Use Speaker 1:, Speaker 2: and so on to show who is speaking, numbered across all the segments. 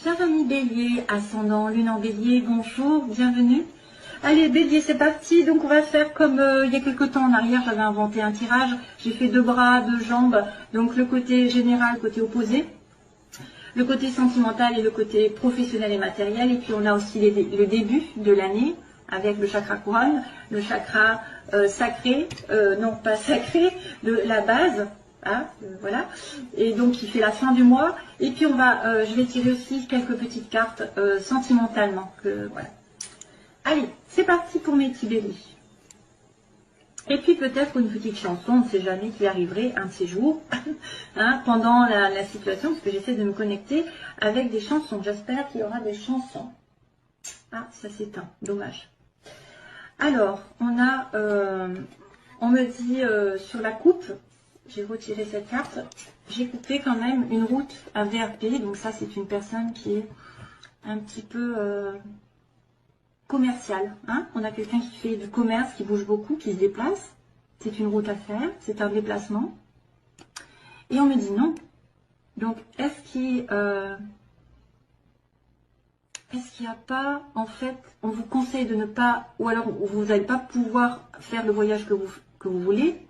Speaker 1: Chers amis Bélier, ascendant, lune en Bélier, bonjour, bienvenue. Allez Bélier, c'est parti. Donc on va faire comme il y a quelques temps en arrière, j'avais inventé un tirage. J'ai fait 2 bras, 2 jambes, donc le côté général, côté opposé. Le côté sentimental et le côté professionnel et matériel. Et puis on a aussi le début de l'année avec le chakra couronne, le chakra sacré, non pas sacré, de la base. Ah, voilà, et donc qui fait la fin du mois. Et puis on va, je vais tirer aussi quelques petites cartes sentimentalement. Voilà. Allez, c'est parti pour mes petits béliers. Et puis peut-être une petite chanson, on ne sait jamais qui arriverait un de ces jours, hein, pendant la situation, parce que j'essaie de me connecter avec des chansons. J'espère qu'il y aura des chansons. Ah, ça s'éteint, dommage. Alors, on a, on me dit sur la coupe. J'ai retiré cette carte. J'ai coupé quand même une route à VRP. Donc ça, c'est une personne qui est un petit peu commerciale. Hein, on a quelqu'un qui fait du commerce, qui bouge beaucoup, qui se déplace. C'est une route à faire. C'est un déplacement. Et on me dit non. Donc, est-ce qu'il n'y a pas, en fait, on vous conseille de ne pas, ou alors vous n'allez pas pouvoir faire le voyage que vous voulez.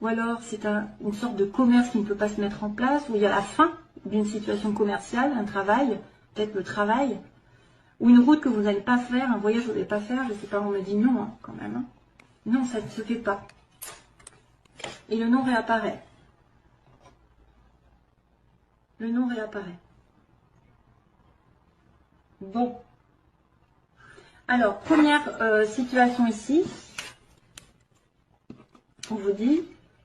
Speaker 1: Ou alors c'est une sorte de commerce qui ne peut pas se mettre en place, où il y a la fin d'une situation commerciale, un travail, peut-être le travail, ou une route que vous n'allez pas faire, un voyage que vous n'allez pas faire, je ne sais pas, on me dit non, hein, quand même. Hein. Non, ça ne se fait pas. Et le nom réapparaît. Le nom réapparaît. Bon. Alors, première situation ici, on vous dit...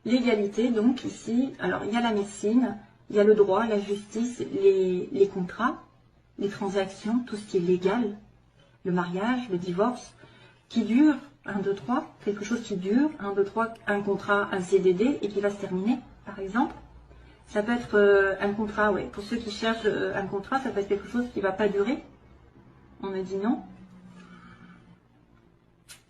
Speaker 1: L'égalité, donc ici, alors il y a la médecine, il y a le droit, la justice, les contrats, les transactions, tout ce qui est légal, le mariage, le divorce, qui dure, 1, 2, 3, quelque chose qui dure, 1, 2, 3, un contrat, un CDD, et qui va se terminer, par exemple. Ça peut être un contrat, ouais, pour ceux qui cherchent un contrat, ça peut être quelque chose qui ne va pas durer. On me dit non.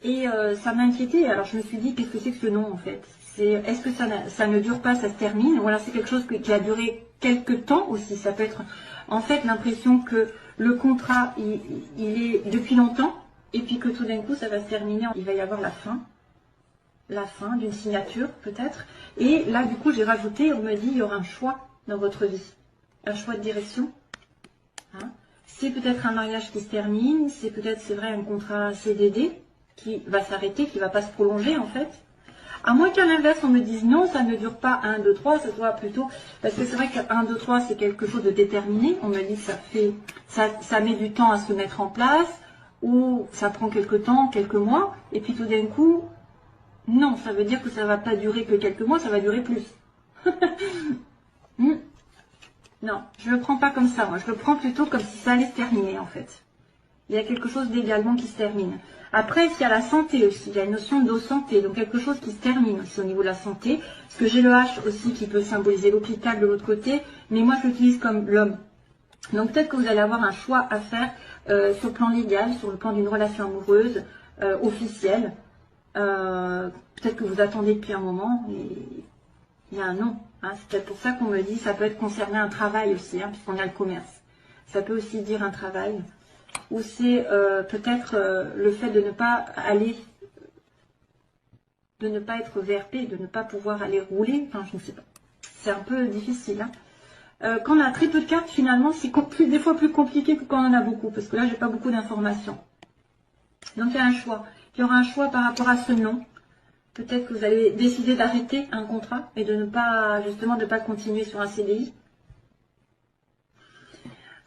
Speaker 1: Et ça m'a inquiété, alors je me suis dit, qu'est-ce que c'est que ce nom en fait? Est-ce que ça ne dure pas, ça se termine? Ou alors c'est quelque chose qui a duré quelques temps aussi? Ça peut être en fait l'impression que le contrat, il est depuis longtemps, et puis que tout d'un coup ça va se terminer, il va y avoir la fin d'une signature peut-être. Et là du coup j'ai rajouté, on me dit, il y aura un choix dans votre vie, un choix de direction. Hein, c'est peut-être un mariage qui se termine, c'est peut-être, c'est vrai, un contrat CDD qui va s'arrêter, qui ne va pas se prolonger en fait. À moins qu'à l'inverse, on me dise non, ça ne dure pas 1, 2, 3, ça soit plutôt... Parce que c'est vrai que 1, 2, 3, c'est quelque chose de déterminé. On me dit que ça met du temps à se mettre en place, ou ça prend quelques temps, quelques mois, et puis tout d'un coup, non, ça veut dire que ça ne va pas durer que quelques mois, ça va durer plus. Non, je ne le prends pas comme ça, moi. Je le prends plutôt comme si ça allait se terminer, en fait. Il y a quelque chose d'également qui se termine. Après, il y a la santé aussi, il y a une notion de santé, donc quelque chose qui se termine aussi au niveau de la santé. Parce que j'ai le H aussi qui peut symboliser l'hôpital de l'autre côté, mais moi je l'utilise comme l'homme. Donc peut-être que vous allez avoir un choix à faire sur le plan légal, sur le plan d'une relation amoureuse, officielle. Peut-être que vous attendez depuis un moment, et il y a un non. Hein. C'est peut-être pour ça qu'on me dit, ça peut être concerné un travail aussi, hein, puisqu'on a le commerce. Ça peut aussi dire un travail. Ou c'est peut-être le fait de ne pas aller, de ne pas être VRP, de ne pas pouvoir aller rouler, enfin je ne sais pas. C'est un peu difficile. Hein. Quand on a très peu de cartes, finalement, c'est des fois plus compliqué que quand on en a beaucoup, parce que là, j'ai pas beaucoup d'informations. Donc il y a un choix. Il y aura un choix par rapport à ce nom. Peut-être que vous allez décider d'arrêter un contrat et de ne pas, justement, de ne pas continuer sur un CDI.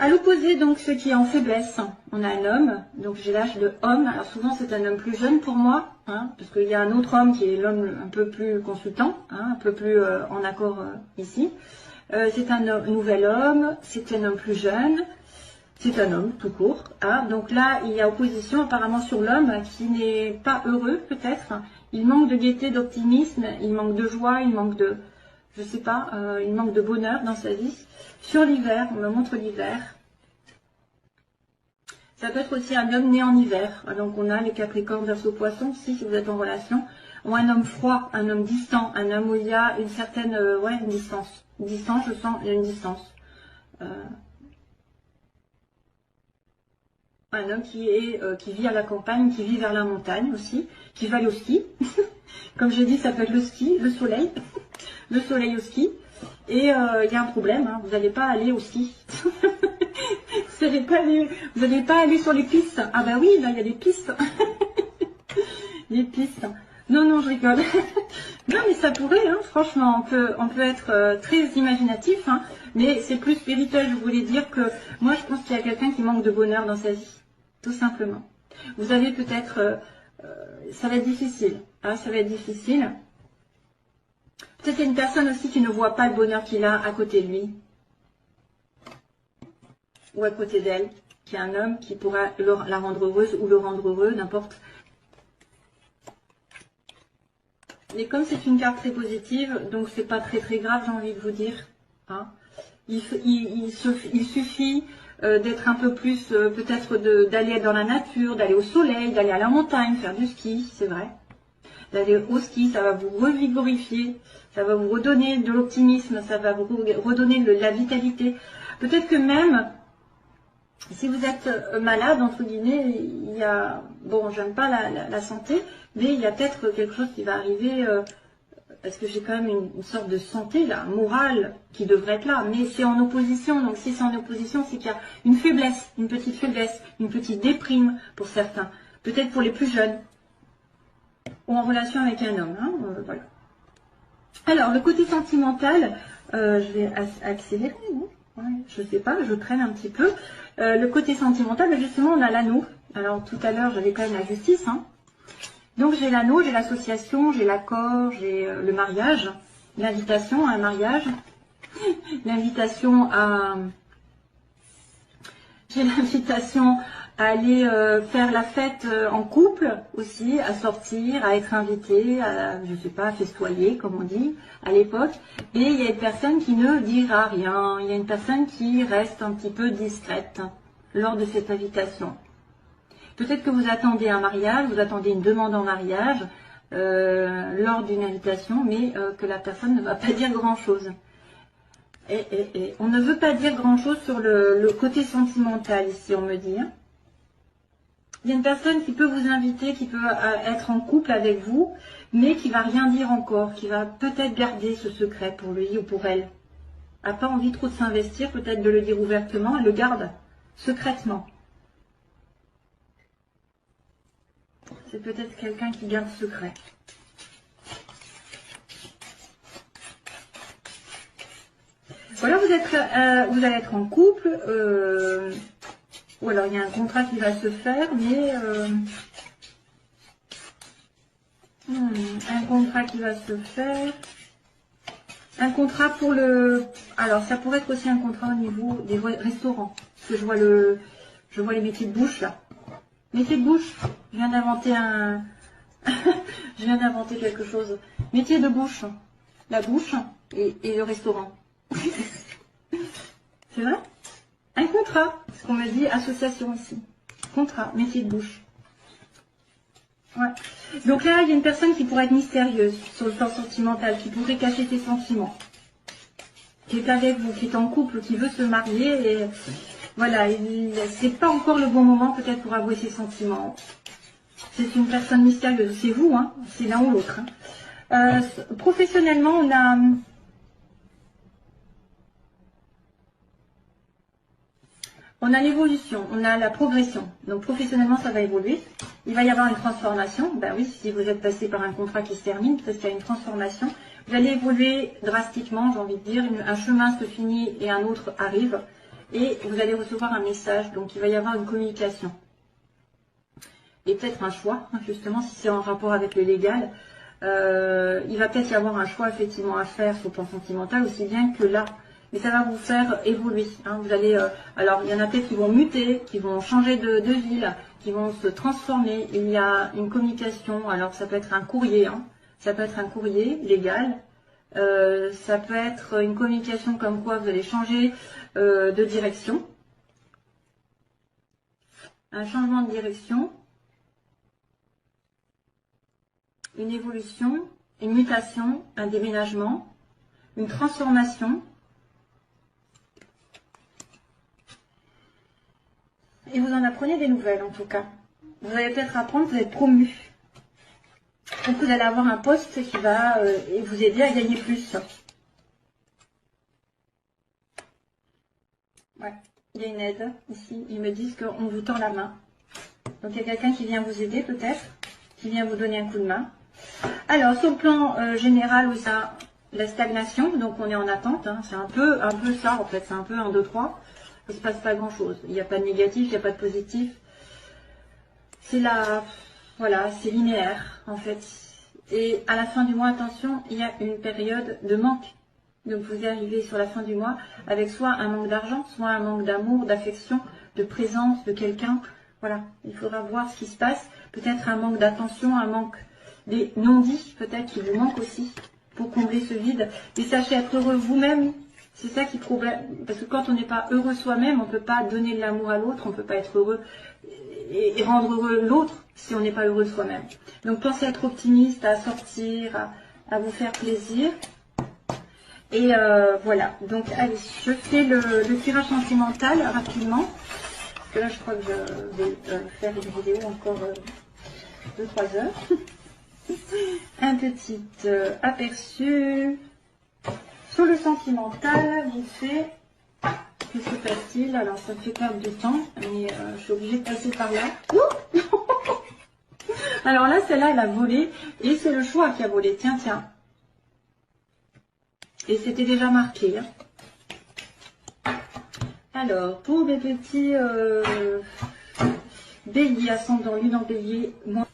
Speaker 1: À l'opposé, donc, ce qui est en faiblesse, on a un homme, donc j'ai l'âge de homme. Alors souvent, c'est un homme plus jeune pour moi, hein, parce qu'il y a un autre homme qui est l'homme un peu plus consultant, hein, un peu plus en accord ici. C'est un nouvel homme, c'est un homme plus jeune, c'est un homme tout court. Hein. Donc là, il y a opposition apparemment sur l'homme qui n'est pas heureux, peut-être. Il manque de gaieté, d'optimisme, il manque de joie, il manque de... je sais pas, il manque de bonheur dans sa vie. Sur l'hiver, on me montre l'hiver. Ça peut être aussi un homme né en hiver. Donc on a les Capricornes, Verseau, Poissons, si vous êtes en relation. Ou un homme froid, un homme distant, un homme où il y a une certaine, une distance. Une distance, je sens, il y a une distance. Un homme qui vit à la campagne, qui vit vers la montagne aussi, qui va aller au ski. Comme j'ai dit, ça peut être le ski, le soleil, le soleil au ski. Et il y a un problème, hein, vous n'allez pas aller au ski. Vous n'allez pas aller sur les pistes. Ah bah oui, là il y a des pistes. Les pistes. Non, non, je rigole. Non, mais ça pourrait, hein, franchement, on peut être très imaginatif, hein, mais c'est plus spirituel. Je voulais dire que moi, je pense qu'il y a quelqu'un qui manque de bonheur dans sa vie, tout simplement. Vous avez peut-être, ça va être difficile, hein, ça va être difficile. Peut-être qu'il y a une personne aussi qui ne voit pas le bonheur qu'il a à côté de lui, ou à côté d'elle, qui est un homme qui pourra la rendre heureuse ou le rendre heureux, n'importe. Et comme c'est une carte très positive, donc c'est pas très grave, j'ai envie de vous dire. Hein. Il suffit d'être un peu plus, peut-être d'aller dans la nature, d'aller au soleil, d'aller à la montagne, faire du ski, c'est vrai. D'aller au ski, ça va vous revigorifier, ça va vous redonner de l'optimisme, ça va vous redonner de la vitalité. Peut-être que même, si vous êtes malade, entre guillemets, il y a, bon, j'aime pas la santé, mais il y a peut-être quelque chose qui va arriver, parce que j'ai quand même une sorte de santé, là, morale, qui devrait être là, mais c'est en opposition, donc si c'est en opposition, c'est qu'il y a une faiblesse, une petite déprime pour certains, peut-être pour les plus jeunes, ou en relation avec un homme, hein, voilà. Alors, le côté sentimental, je vais accélérer, non? Ouais, je sais pas, je traîne un petit peu. Le côté sentimental, justement, on a l'anneau. Alors, tout à l'heure, j'avais quand même la justice. Hein. Donc, j'ai l'anneau, j'ai l'association, j'ai l'accord, j'ai le mariage, l'invitation à un mariage, l'invitation à... J'ai l'invitation à aller faire la fête en couple aussi, à sortir, à être invité, à, je sais pas, à festoyer, comme on dit à l'époque. Et il y a une personne qui ne dira rien, il y a une personne qui reste un petit peu discrète lors de cette invitation. Peut-être que vous attendez un mariage, vous attendez une demande en mariage lors d'une invitation, mais que la personne ne va pas dire grand-chose. Et on ne veut pas dire grand-chose sur le côté sentimental ici, on me dit. Hein. Il y a une personne qui peut vous inviter, qui peut être en couple avec vous, mais qui va rien dire encore, qui va peut-être garder ce secret pour lui ou pour elle. N'a pas envie trop de s'investir, peut-être de le dire ouvertement, elle le garde secrètement. C'est peut-être quelqu'un qui garde secret. Voilà, vous allez être en couple, ou alors il y a un contrat qui va se faire, mais un contrat qui va se faire, un contrat pour le, alors ça pourrait être aussi un contrat au niveau des restaurants, parce que je vois les métiers de bouche là, métier de bouche, je viens d'inventer je viens d'inventer quelque chose, métier de bouche, la bouche et le restaurant. C'est vrai? Un contrat, ce qu'on m'a dit, association ici. Contrat, métier de bouche. Ouais. Donc là, il y a une personne qui pourrait être mystérieuse sur le plan sentimental, qui pourrait cacher ses sentiments. Qui est avec vous, qui est en couple, qui veut se marier. Et voilà, c'est pas encore le bon moment peut-être pour avouer ses sentiments. C'est une personne mystérieuse. C'est vous, hein, c'est l'un ou l'autre. Hein. Professionnellement, on a l'évolution, on a la progression. Donc professionnellement, ça va évoluer. Il va y avoir une transformation. Ben oui, si vous êtes passé par un contrat qui se termine, peut-être qu'il y a une transformation. Vous allez évoluer drastiquement, j'ai envie de dire. Un chemin se finit et un autre arrive. Et vous allez recevoir un message. Donc il va y avoir une communication. Et peut-être un choix, justement, si c'est en rapport avec le légal. Il va peut-être y avoir un choix effectivement à faire sur le plan sentimental, aussi bien que là. Mais ça va vous faire évoluer. Hein. Vous allez, alors, il y en a peut-être qui vont muter, qui vont changer de ville, qui vont se transformer. Il y a une communication. Alors, ça peut être un courrier. Hein. Ça peut être un courrier légal. Ça peut être une communication comme quoi vous allez changer de direction. Un changement de direction. Une évolution. Une mutation. Un déménagement. Une transformation. Et vous en apprenez des nouvelles en tout cas. Vous allez peut-être apprendre, vous êtes promu. Donc vous allez avoir un poste qui va vous aider à gagner plus. Ouais, il y a une aide ici. Ils me disent qu'on vous tend la main. Donc il y a quelqu'un qui vient vous aider peut-être, qui vient vous donner un coup de main. Alors sur le plan général, où ça, la stagnation, donc on est en attente. Hein, c'est un peu ça en fait, c'est un peu 1, 2, 3. Il ne se passe pas grand chose. Il n'y a pas de négatif, il n'y a pas de positif. C'est la, voilà, c'est linéaire en fait. Et à la fin du mois, attention, il y a une période de manque. Donc vous arrivez sur la fin du mois avec soit un manque d'argent, soit un manque d'amour, d'affection, de présence de quelqu'un. Voilà, il faudra voir ce qui se passe. Peut-être un manque d'attention, un manque des non-dits, peut-être qui vous manque aussi pour combler ce vide. Et sachez être heureux vous-même. C'est ça qui est problème. Parce que quand on n'est pas heureux soi-même, on ne peut pas donner de l'amour à l'autre, on ne peut pas être heureux et rendre heureux l'autre si on n'est pas heureux soi-même. Donc pensez à être optimiste, à sortir, à vous faire plaisir. Et voilà, donc allez, je fais le tirage sentimental rapidement. Parce que là, je crois que je vais faire une vidéo encore 2-3 heures. Un petit aperçu sur le sentimental, vite fait. Que se passe-t-il? Alors, ça me fait perdre du temps, mais je suis obligée de passer par là. Alors là, celle-là, elle a volé, et c'est le choix qui a volé. Tiens, tiens. Et c'était déjà marqué. Hein. Alors, pour mes petits béliers, ascendant lune en bélier, moi.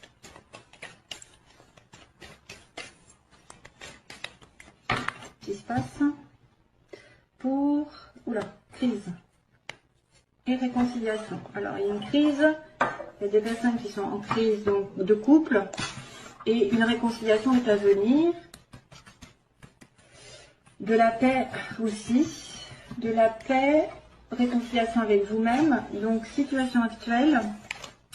Speaker 1: Qu'est-ce qui se passe? Pour, oula, crise et réconciliation. Alors, il y a une crise, il y a des personnes qui sont en crise donc, de couple, et une réconciliation est à venir. De la paix aussi, de la paix, réconciliation avec vous-même, donc situation actuelle,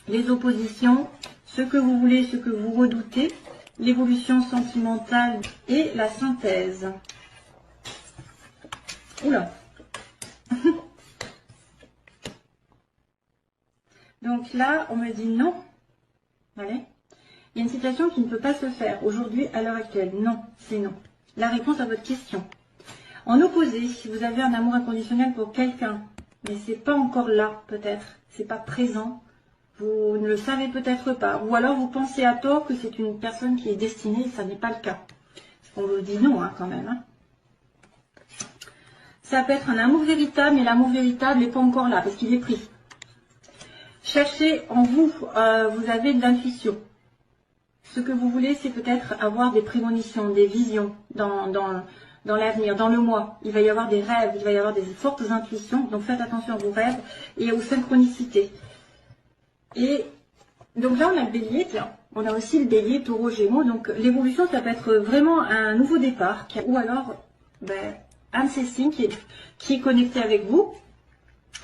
Speaker 1: les oppositions, ce que vous voulez, ce que vous redoutez, l'évolution sentimentale et la synthèse. Oula. Donc là, on me dit non. Allez. Il y a une situation qui ne peut pas se faire aujourd'hui, à l'heure actuelle. Non, c'est non. La réponse à votre question. En opposé, si vous avez un amour inconditionnel pour quelqu'un, mais c'est pas encore là, peut-être, c'est pas présent, vous ne le savez peut-être pas, ou alors vous pensez à tort que c'est une personne qui est destinée, et ça n'est pas le cas. On vous dit non, hein, quand même. Hein. Ça peut être un amour véritable, mais l'amour véritable n'est pas encore là, parce qu'il est pris. Cherchez en vous, vous avez de l'intuition. Ce que vous voulez, c'est peut-être avoir des prémonitions, des visions dans l'avenir, dans le mois. Il va y avoir des rêves, il va y avoir des fortes intuitions. Donc faites attention à vos rêves et aux synchronicités. Et donc là, on a le bélier, tiens. On a aussi le bélier, taureau, gémeaux. Donc l'évolution, ça peut être vraiment un nouveau départ. Ou alors, un de ces signes qui est connecté avec vous.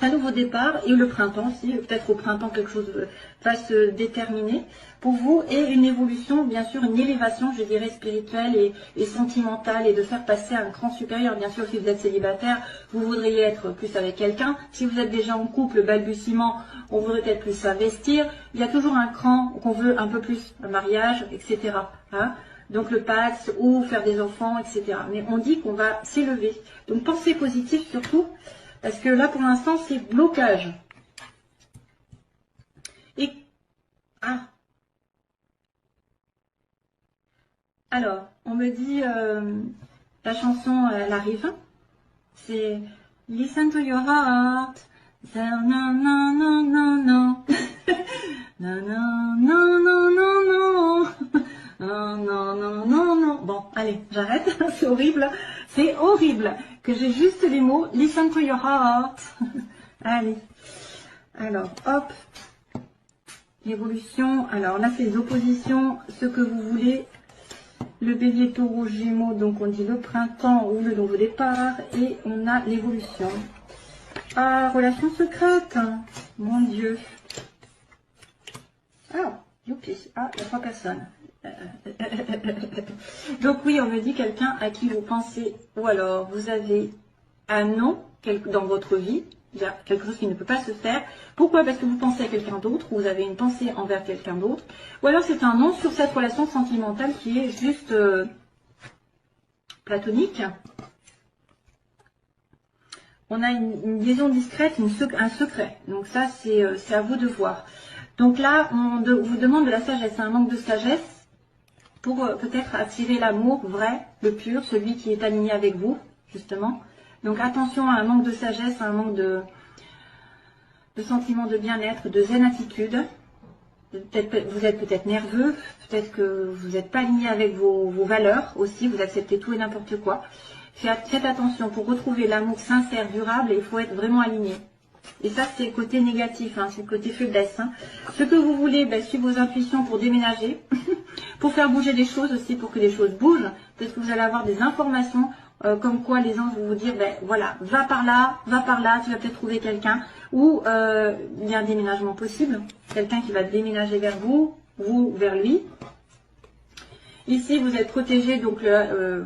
Speaker 1: Un nouveau départ et le printemps aussi, peut-être au printemps quelque chose va se déterminer pour vous et une évolution, bien sûr, une élévation, je dirais, spirituelle et sentimentale et de faire passer à un cran supérieur. Bien sûr, si vous êtes célibataire, vous voudriez être plus avec quelqu'un. Si vous êtes déjà en couple, balbutiement, on voudrait peut-être plus s'investir. Il y a toujours un cran qu'on veut un peu plus, un mariage, etc. Hein, donc le Pax ou faire des enfants, etc. Mais on dit qu'on va s'élever. Donc pensez positif surtout. Parce que là, pour l'instant, c'est blocage. Et, alors, on me dit, la chanson, elle arrive. C'est Listen to your heart. Non, non, non, non, non, non. Non, non, non, non, non, non. Non, non, non, non, non. Bon, allez, j'arrête. C'est horrible. C'est horrible que j'ai juste les mots. Listen to your heart. Allez. Alors, hop. L'évolution. Alors là, c'est les oppositions. Ce que vous voulez. Le bélier, taureau, gémeaux. Donc, on dit le printemps ou le nouveau départ. Et on a l'évolution. Ah, relation secrète. Mon Dieu. Ah, youpi. Ah, il y a 3 personnes. Donc oui, on me dit quelqu'un à qui vous pensez, ou alors vous avez un nom dans votre vie, Il y a quelque chose qui ne peut pas se faire. Pourquoi? Parce que vous pensez à quelqu'un d'autre, ou vous avez une pensée envers quelqu'un d'autre. Ou alors c'est un non sur cette relation sentimentale qui est juste platonique. On a une liaison discrète, un secret. Donc ça, c'est à vous de voir. Donc là, on vous demande de la sagesse, un manque de sagesse pour peut-être attirer l'amour vrai, le pur, celui qui est aligné avec vous, justement. Donc attention à un manque de sagesse, à un manque de sentiment de bien-être, de zen attitude. Vous êtes peut-être nerveux, peut-être que vous n'êtes pas aligné avec vos valeurs aussi, vous acceptez tout et n'importe quoi. Faites attention, pour retrouver l'amour sincère, durable, il faut être vraiment aligné. Et ça, c'est le côté négatif, hein, c'est le côté faiblesse. Hein. Ce que vous voulez, suivre vos intuitions pour déménager, pour faire bouger les choses aussi, pour que les choses bougent. Peut-être que vous allez avoir des informations comme quoi les anges vont vous dire, voilà, va par là, tu vas peut-être trouver quelqu'un. Ou il y a un déménagement possible, quelqu'un qui va déménager vers vous, vous vers lui. Ici, vous êtes protégé, donc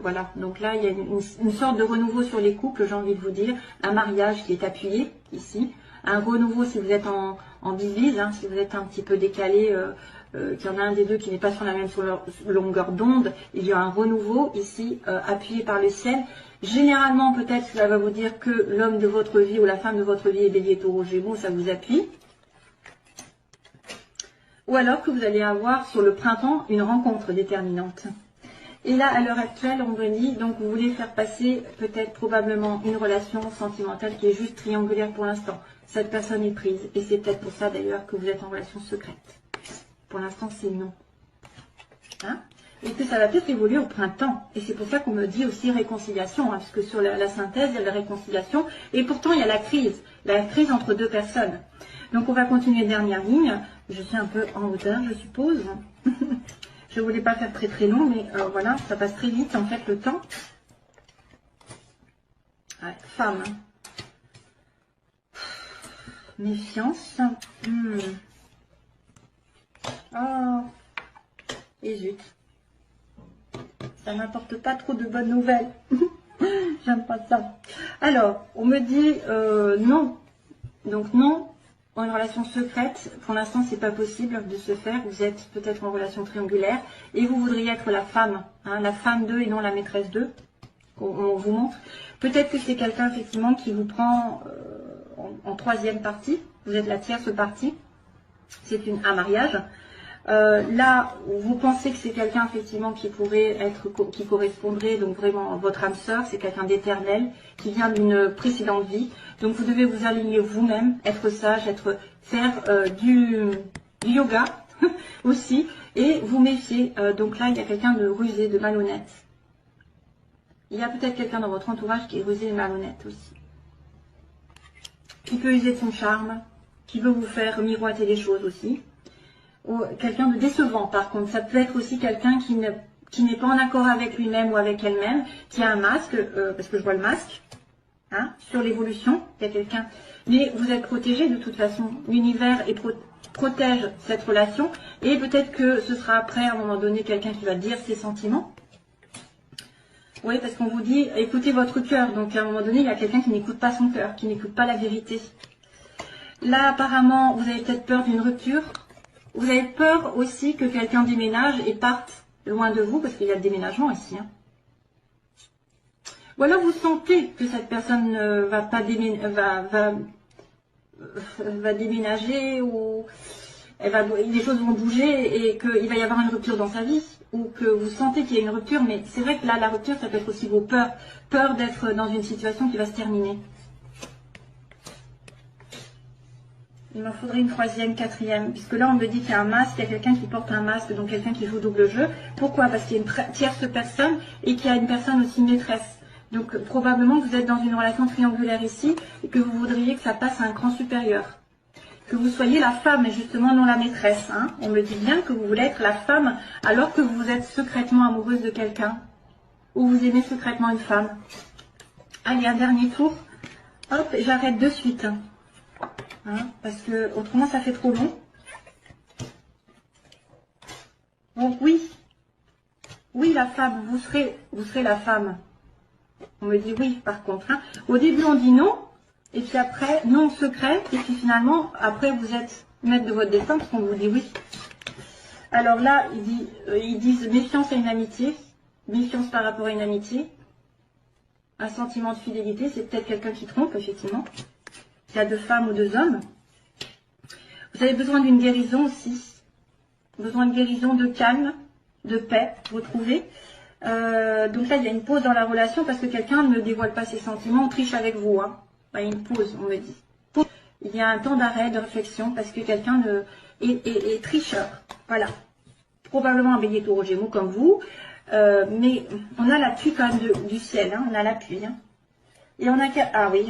Speaker 1: voilà. Donc là, il y a une sorte de renouveau sur les couples, j'ai envie de vous dire. Un mariage qui est appuyé, ici. Un renouveau si vous êtes en divise, hein, si vous êtes un petit peu décalé, qu'il y en a un des deux qui n'est pas sur la même longueur d'onde. Il y a un renouveau ici, appuyé par le ciel. Généralement, peut-être, ça va vous dire que l'homme de votre vie ou la femme de votre vie est Bélier, Taureau, Gémeaux, ça vous appuie. Ou alors que vous allez avoir sur le printemps une rencontre déterminante. Et là, à l'heure actuelle, on me dit, donc vous voulez faire passer peut-être probablement une relation sentimentale qui est juste triangulaire pour l'instant. Cette personne est prise. Et c'est peut-être pour ça d'ailleurs que vous êtes en relation secrète. Pour l'instant, c'est non. Hein? Et que ça va peut-être évoluer au printemps. Et c'est pour ça qu'on me dit aussi réconciliation, hein, parce que sur la synthèse, il y a la réconciliation. Et pourtant, il y a la crise entre deux personnes. Donc on va continuer, dernière ligne. Je suis un peu en hauteur, je suppose. Je ne voulais pas faire très très long, mais voilà, ça passe très vite en fait le temps. Ouais, femme. Méfiance. Oh. Et zut. Ça n'apporte pas trop de bonnes nouvelles. J'aime pas ça. Alors, on me dit non. Donc non. En relation secrète, pour l'instant, c'est pas possible de se faire. Vous êtes peut-être en relation triangulaire et vous voudriez être la femme, hein, la femme d'eux et non la maîtresse d'eux. On vous montre. Peut-être que c'est quelqu'un effectivement qui vous prend en troisième partie. Vous êtes la tierce partie. C'est un mariage. Là, vous pensez que c'est quelqu'un effectivement qui pourrait être, qui correspondrait donc vraiment à votre âme sœur, c'est quelqu'un d'éternel, qui vient d'une précédente vie. Donc vous devez vous aligner vous-même, être sage, faire du yoga aussi, et vous méfier. Donc là, il y a quelqu'un de rusé, de malhonnête. Il y a peut-être quelqu'un dans votre entourage qui est rusé et malhonnête aussi. Qui peut user de son charme, qui veut vous faire miroiter les choses aussi. Ou quelqu'un de décevant par contre, ça peut être aussi quelqu'un qui n'est pas en accord avec lui-même ou avec elle-même, qui a un masque, parce que je vois le masque, hein, sur l'évolution, il y a quelqu'un, mais vous êtes protégé de toute façon, l'univers protège cette relation, et peut-être que ce sera après à un moment donné quelqu'un qui va dire ses sentiments. Oui, parce qu'on vous dit, écoutez votre cœur, donc à un moment donné il y a quelqu'un qui n'écoute pas son cœur, qui n'écoute pas la vérité. Là apparemment vous avez peut-être peur d'une rupture. Vous avez peur aussi que quelqu'un déménage et parte loin de vous, parce qu'il y a le déménagement ici. Hein. Ou alors vous sentez que cette personne va déménager, ou les choses vont bouger et qu'il va y avoir une rupture dans sa vie, ou que vous sentez qu'il y a une rupture, mais c'est vrai que là, la rupture, ça peut être aussi vos peurs. Peur d'être dans une situation qui va se terminer. Il m'en faudrait une troisième, quatrième, puisque là on me dit qu'il y a un masque, il y a quelqu'un qui porte un masque, donc quelqu'un qui joue double jeu. Pourquoi? Parce qu'il y a une tierce personne et qu'il y a une personne aussi maîtresse. Donc probablement que vous êtes dans une relation triangulaire ici et que vous voudriez que ça passe à un cran supérieur. Que vous soyez la femme et justement non la maîtresse. Hein. On me dit bien que vous voulez être la femme alors que vous êtes secrètement amoureuse de quelqu'un. Ou vous aimez secrètement une femme. Allez, un dernier tour. Hop, j'arrête de suite. Hein, parce que autrement ça fait trop long. Donc oui, la femme, vous serez la femme. On me dit oui par contre. Hein. Au début on dit non, Et puis après, non secret. Et puis finalement, après, vous êtes maître de votre destin parce qu'on vous dit oui. Alors là, ils disent méfiance à une amitié. Méfiance par rapport à une amitié. Un sentiment de fidélité. C'est peut-être quelqu'un qui trompe, effectivement. Il y a 2 femmes ou 2 hommes. Vous avez besoin d'une guérison aussi. Besoin de guérison, de calme, de paix, retrouver. Donc là, il y a une pause dans la relation parce que quelqu'un ne dévoile pas ses sentiments, on triche avec vous. Hein. Il y a une pause, on me dit. Il y a un temps d'arrêt, de réflexion parce que quelqu'un est tricheur. Voilà. Probablement un bélier taureau gémeaux comme vous. Mais on a l'appui quand même du ciel. Hein. On a l'appui. Hein. Et on a,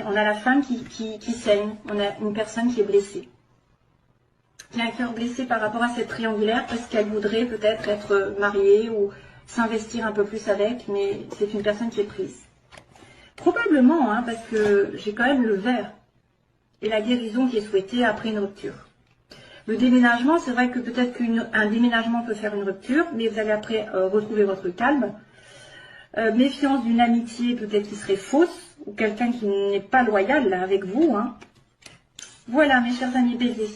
Speaker 1: on a la femme qui saigne. On a une personne qui est blessée. Qui a un cœur blessé par rapport à cette triangulaire parce qu'elle voudrait peut-être être mariée ou s'investir un peu plus avec, mais c'est une personne qui est prise. Probablement, hein, parce que j'ai quand même le vert et la guérison qui est souhaitée après une rupture. Le déménagement, c'est vrai que peut-être qu'un déménagement peut faire une rupture, mais vous allez après retrouver votre calme. Méfiance d'une amitié peut-être qui serait fausse, ou quelqu'un qui n'est pas loyal là, avec vous. Hein. Voilà, mes chers amis béliers.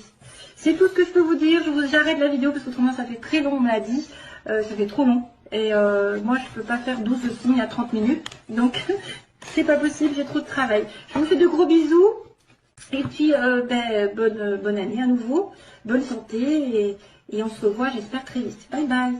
Speaker 1: C'est tout ce que je peux vous dire. J'arrête la vidéo parce qu'autrement ça fait très long, on me l'a dit. Ça fait trop long. Et moi, je peux pas faire 12 signes à 30 minutes. Donc, c'est pas possible, j'ai trop de travail. Je vous fais de gros bisous. Et puis, bonne année à nouveau. Bonne santé. Et on se revoit, j'espère, très vite. Bye bye.